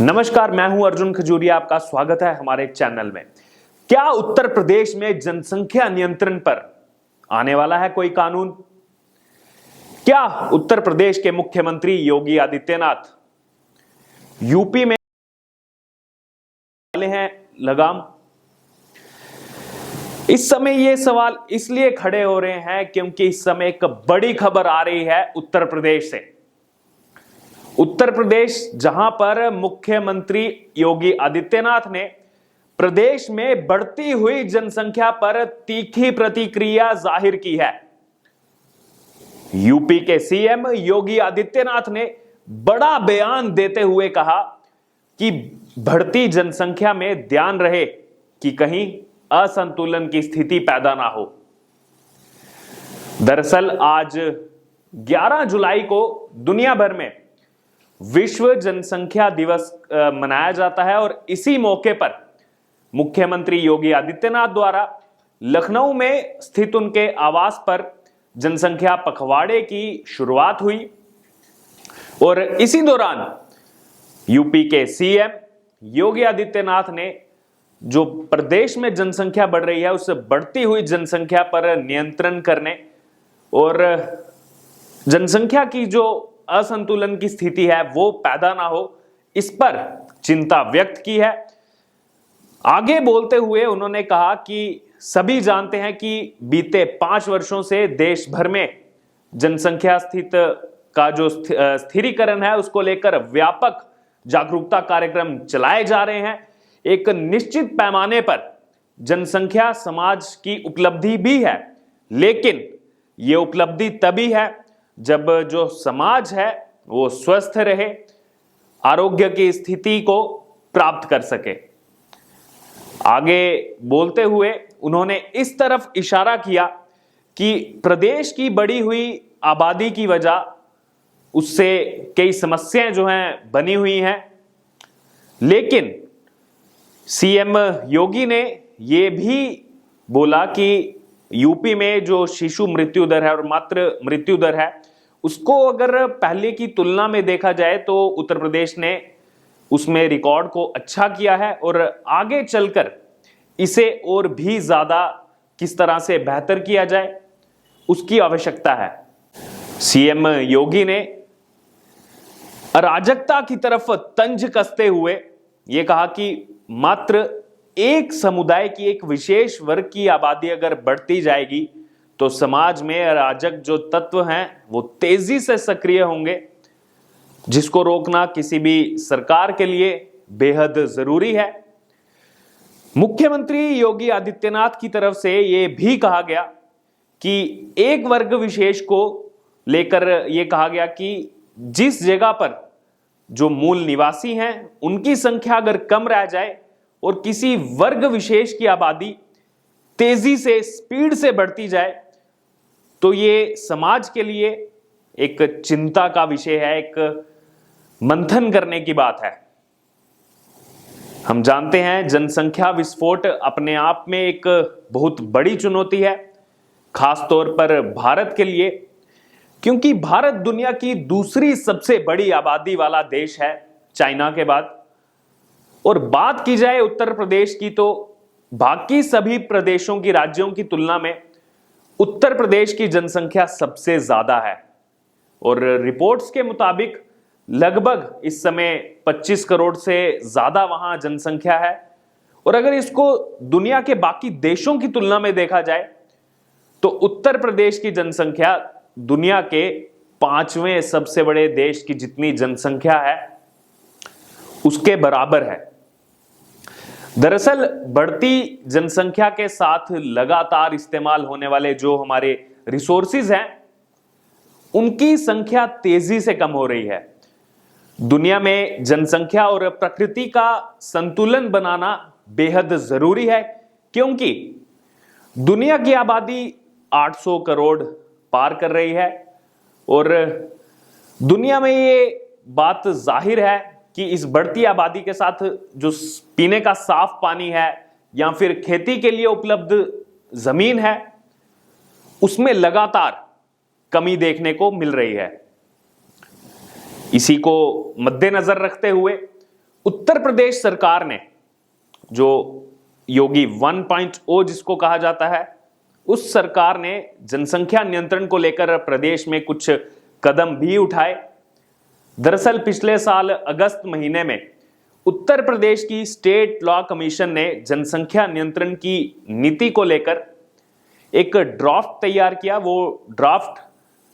नमस्कार, मैं हूं अर्जुन खजूरिया। आपका स्वागत है हमारे चैनल में। क्या उत्तर प्रदेश में जनसंख्या नियंत्रण पर आने वाला है कोई कानून? क्या उत्तर प्रदेश के मुख्यमंत्री योगी आदित्यनाथ यूपी में वाले हैं लगाम? इस समय ये सवाल इसलिए खड़े हो रहे हैं क्योंकि इस समय एक बड़ी खबर आ रही है उत्तर प्रदेश से। उत्तर प्रदेश, जहां पर मुख्यमंत्री योगी आदित्यनाथ ने प्रदेश में बढ़ती हुई जनसंख्या पर तीखी प्रतिक्रिया जाहिर की है। यूपी के सीएम योगी आदित्यनाथ ने बड़ा बयान देते हुए कहा कि बढ़ती जनसंख्या में ध्यान रहे कि कहीं असंतुलन की स्थिति पैदा ना हो। दरअसल आज 11 जुलाई को दुनिया भर में विश्व जनसंख्या दिवस मनाया जाता है और इसी मौके पर मुख्यमंत्री योगी आदित्यनाथ द्वारा लखनऊ में स्थित उनके आवास पर जनसंख्या पखवाड़े की शुरुआत हुई। और इसी दौरान यूपी के सीएम योगी आदित्यनाथ ने जो प्रदेश में जनसंख्या बढ़ रही है उस बढ़ती हुई जनसंख्या पर नियंत्रण करने और जनसंख्या की जो असंतुलन की स्थिति है वो पैदा ना हो, इस पर चिंता व्यक्त की है। आगे बोलते हुए उन्होंने कहा कि सभी जानते हैं कि बीते 5 वर्षों से देश भर में जनसंख्या स्थित का जो स्थिरीकरण है उसको लेकर व्यापक जागरूकता कार्यक्रम चलाए जा रहे हैं। एक निश्चित पैमाने पर जनसंख्या समाज की उपलब्धि भी है, लेकिन यह उपलब्धि तभी है जब जो समाज है वो स्वस्थ रहे, आरोग्य की स्थिति को प्राप्त कर सके। आगे बोलते हुए उन्होंने इस तरफ इशारा किया कि प्रदेश की बढ़ी हुई आबादी की वजह उससे कई समस्याएं जो हैं बनी हुई हैं, लेकिन सीएम योगी ने यह भी बोला कि यूपी में जो शिशु मृत्यु दर है और मातृ मृत्यु दर है उसको अगर पहले की तुलना में देखा जाए तो उत्तर प्रदेश ने उसमें रिकॉर्ड को अच्छा किया है और आगे चलकर इसे और भी ज्यादा किस तरह से बेहतर किया जाए उसकी आवश्यकता है। सीएम योगी ने अराजकता की तरफ तंज कसते हुए यह कहा कि मात्र एक समुदाय की एक विशेष वर्ग की आबादी अगर बढ़ती जाएगी तो समाज में अराजक जो तत्व हैं वो तेजी से सक्रिय होंगे, जिसको रोकना किसी भी सरकार के लिए बेहद जरूरी है। मुख्यमंत्री योगी आदित्यनाथ की तरफ से यह भी कहा गया कि एक वर्ग विशेष को लेकर यह कहा गया कि जिस जगह पर जो मूल निवासी हैं उनकी संख्या अगर कम रह जाए और किसी वर्ग विशेष की आबादी तेजी से स्पीड से बढ़ती जाए तो ये समाज के लिए एक चिंता का विषय है, एक मंथन करने की बात है। हम जानते हैं जनसंख्या विस्फोट अपने आप में एक बहुत बड़ी चुनौती है, खासतौर पर भारत के लिए, क्योंकि भारत दुनिया की दूसरी सबसे बड़ी आबादी वाला देश है चाइना के बाद। और बात की जाए उत्तर प्रदेश की तो बाकी सभी प्रदेशों की राज्यों की तुलना में उत्तर प्रदेश की जनसंख्या सबसे ज्यादा है और रिपोर्ट्स के मुताबिक लगभग इस समय 25 करोड़ से ज्यादा वहां जनसंख्या है। और अगर इसको दुनिया के बाकी देशों की तुलना में देखा जाए तो उत्तर प्रदेश की जनसंख्या दुनिया के 5वें सबसे बड़े देश की जितनी जनसंख्या है उसके बराबर है। दरअसल बढ़ती जनसंख्या के साथ लगातार इस्तेमाल होने वाले जो हमारे रिसोर्सेज हैं उनकी संख्या तेजी से कम हो रही है। दुनिया में जनसंख्या और प्रकृति का संतुलन बनाना बेहद जरूरी है, क्योंकि दुनिया की आबादी 800 करोड़ पार कर रही है और दुनिया में ये बात जाहिर है कि इस बढ़ती आबादी के साथ जो पीने का साफ पानी है या फिर खेती के लिए उपलब्ध जमीन है उसमें लगातार कमी देखने को मिल रही है। इसी को मद्देनजर रखते हुए उत्तर प्रदेश सरकार ने, जो योगी 1.0 जिसको कहा जाता है, उस सरकार ने जनसंख्या नियंत्रण को लेकर प्रदेश में कुछ कदम भी उठाए। दरअसल पिछले साल अगस्त महीने में उत्तर प्रदेश की स्टेट लॉ कमीशन ने जनसंख्या नियंत्रण की नीति को लेकर एक ड्राफ्ट तैयार किया। वो ड्राफ्ट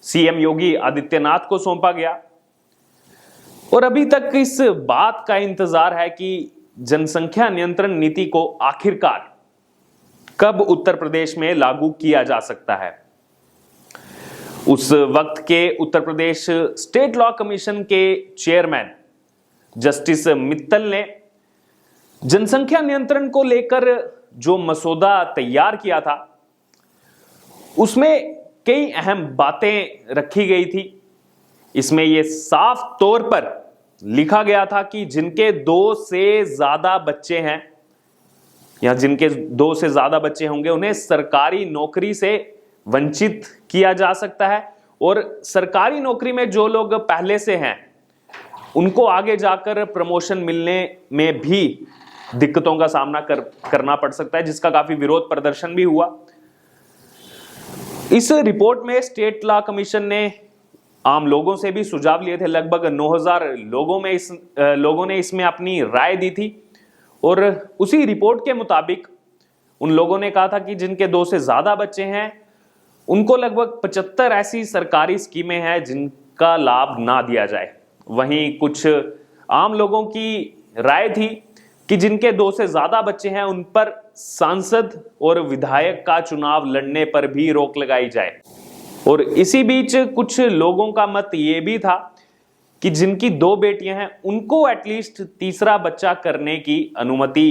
सीएम योगी आदित्यनाथ को सौंपा गया और अभी तक इस बात का इंतजार है कि जनसंख्या नियंत्रण नीति को आखिरकार कब उत्तर प्रदेश में लागू किया जा सकता है। उस वक्त के Uttar Pradesh state law commission के चेयरमैन जस्टिस मित्तल ने जनसंख्या नियंत्रण को लेकर जो मसौदा तैयार किया था उसमें कई अहम बातें रखी गई थी। इसमें यह साफ तौर पर लिखा गया था कि जिनके 2 से ज्यादा बच्चे हैं या जिनके 2 से ज्यादा बच्चे होंगे उन्हें सरकारी नौकरी से वंचित किया जा सकता है और सरकारी नौकरी में जो लोग पहले से हैं उनको आगे जाकर प्रमोशन मिलने में भी दिक्कतों का सामना करना पड़ सकता है, जिसका काफी विरोध प्रदर्शन भी हुआ। इस रिपोर्ट में स्टेट लॉ कमीशन ने आम लोगों से भी सुझाव लिए थे। लगभग 9000 लोगों ने इसमें अपनी राय दी थी और उसी रिपोर्ट के मुताबिक उन लोगों ने कहा था कि जिनके 2 से ज्यादा बच्चे हैं उनको लगभग 75 ऐसी सरकारी स्कीमें हैं जिनका लाभ ना दिया जाए। वहीं कुछ आम लोगों की राय थी कि जिनके 2 से ज्यादा बच्चे हैं उन पर सांसद और विधायक का चुनाव लड़ने पर भी रोक लगाई जाए। और इसी बीच कुछ लोगों का मत यह भी था कि जिनकी 2 बेटियां हैं उनको एटलीस्ट तीसरा बच्चा करने की अनुमति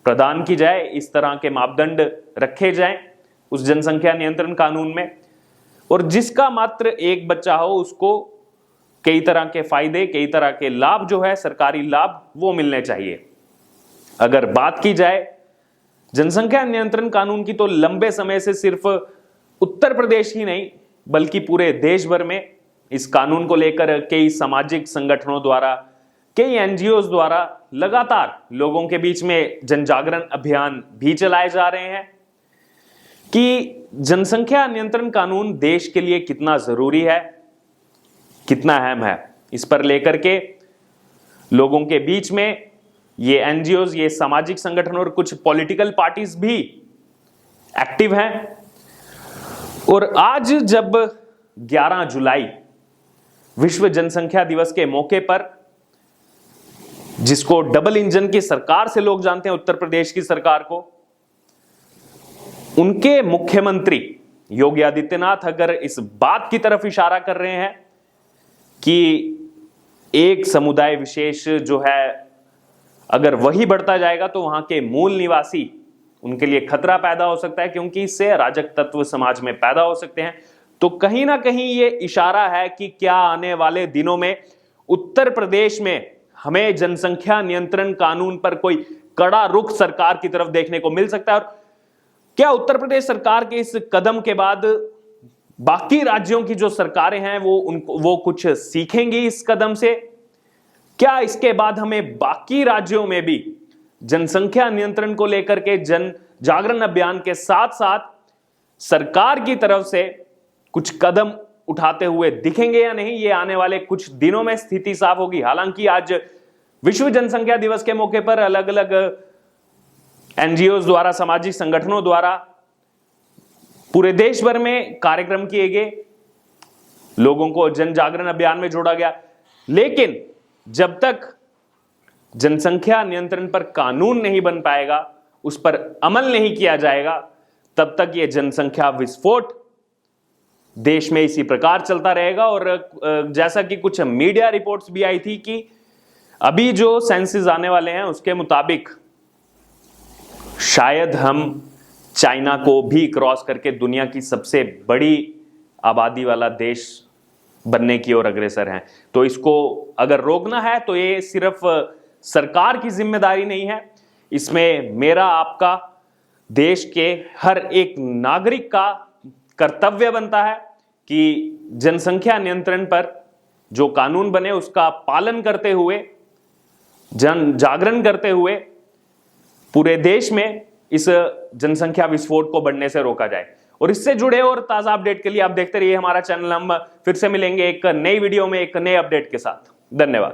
प्रदान की जाए। इस तरह के मापदंड रखे जाएं उस जनसंख्या नियंत्रण कानून में, और जिसका मात्र 1 बच्चा हो उसको कई तरह के फायदे, कई तरह के लाभ जो है सरकारी लाभ वो मिलने चाहिए। अगर बात की जाए जनसंख्या नियंत्रण कानून की तो लंबे समय से सिर्फ उत्तर प्रदेश ही नहीं बल्कि पूरे देश भर में इस कानून को लेकर कई सामाजिक संगठनों द्वारा, कई एनजीओ द्वारा लगातार लोगों के बीच में जनजागरण अभियान भी चलाए जा रहे हैं कि जनसंख्या नियंत्रण कानून देश के लिए कितना जरूरी है, कितना अहम है। इस पर लेकर के लोगों के बीच में ये एनजीओज, ये सामाजिक संगठन और कुछ पॉलिटिकल पार्टीज भी एक्टिव हैं। और आज जब 11 जुलाई विश्व जनसंख्या दिवस के मौके पर, जिसको डबल इंजन की सरकार से लोग जानते हैं, उत्तर प्रदेश की सरकार को, उनके मुख्यमंत्री योगी आदित्यनाथ अगर इस बात की तरफ इशारा कर रहे हैं कि एक समुदाय विशेष जो है अगर वही बढ़ता जाएगा तो वहां के मूल निवासी, उनके लिए खतरा पैदा हो सकता है क्योंकि इससे अराजक तत्व समाज में पैदा हो सकते हैं, तो कहीं ना कहीं ये इशारा है कि क्या आने वाले दिनों में उत्तर प्रदेश में हमें जनसंख्या नियंत्रण कानून पर कोई कड़ा रुख सरकार की तरफ देखने को मिल सकता है। और क्या उत्तर प्रदेश सरकार के इस कदम के बाद बाकी राज्यों की जो सरकारें हैं वो कुछ सीखेंगी इस कदम से? क्या इसके बाद हमें बाकी राज्यों में भी जनसंख्या नियंत्रण को लेकर के जन जागरण अभियान के साथ साथ सरकार की तरफ से कुछ कदम उठाते हुए दिखेंगे या नहीं? ये आने वाले कुछ दिनों में स्थिति साफ होगी। हालांकि आज विश्व जनसंख्या दिवस के मौके पर अलग अलग एनजीओ द्वारा, सामाजिक संगठनों द्वारा पूरे देश भर में कार्यक्रम किए गए, लोगों को जन जागरण अभियान में जोड़ा गया, लेकिन जब तक जनसंख्या नियंत्रण पर कानून नहीं बन पाएगा, उस पर अमल नहीं किया जाएगा, तब तक यह जनसंख्या विस्फोट देश में इसी प्रकार चलता रहेगा। और जैसा कि कुछ मीडिया रिपोर्ट्स भी आई थी कि अभी जो सेंसस आने वाले हैं उसके मुताबिक शायद हम चाइना को भी क्रॉस करके दुनिया की सबसे बड़ी आबादी वाला देश बनने की ओर अग्रसर हैं। तो इसको अगर रोकना है तो ये सिर्फ सरकार की जिम्मेदारी नहीं है, इसमें मेरा, आपका, देश के हर एक नागरिक का कर्तव्य बनता है कि जनसंख्या नियंत्रण पर जो कानून बने उसका पालन करते हुए जन जागरण करते हुए पूरे देश में इस जनसंख्या विस्फोट को बढ़ने से रोका जाए। और इससे जुड़े और ताजा अपडेट के लिए आप देखते रहिए हमारा चैनल। हम फिर से मिलेंगे एक नई वीडियो में एक नए अपडेट के साथ। धन्यवाद।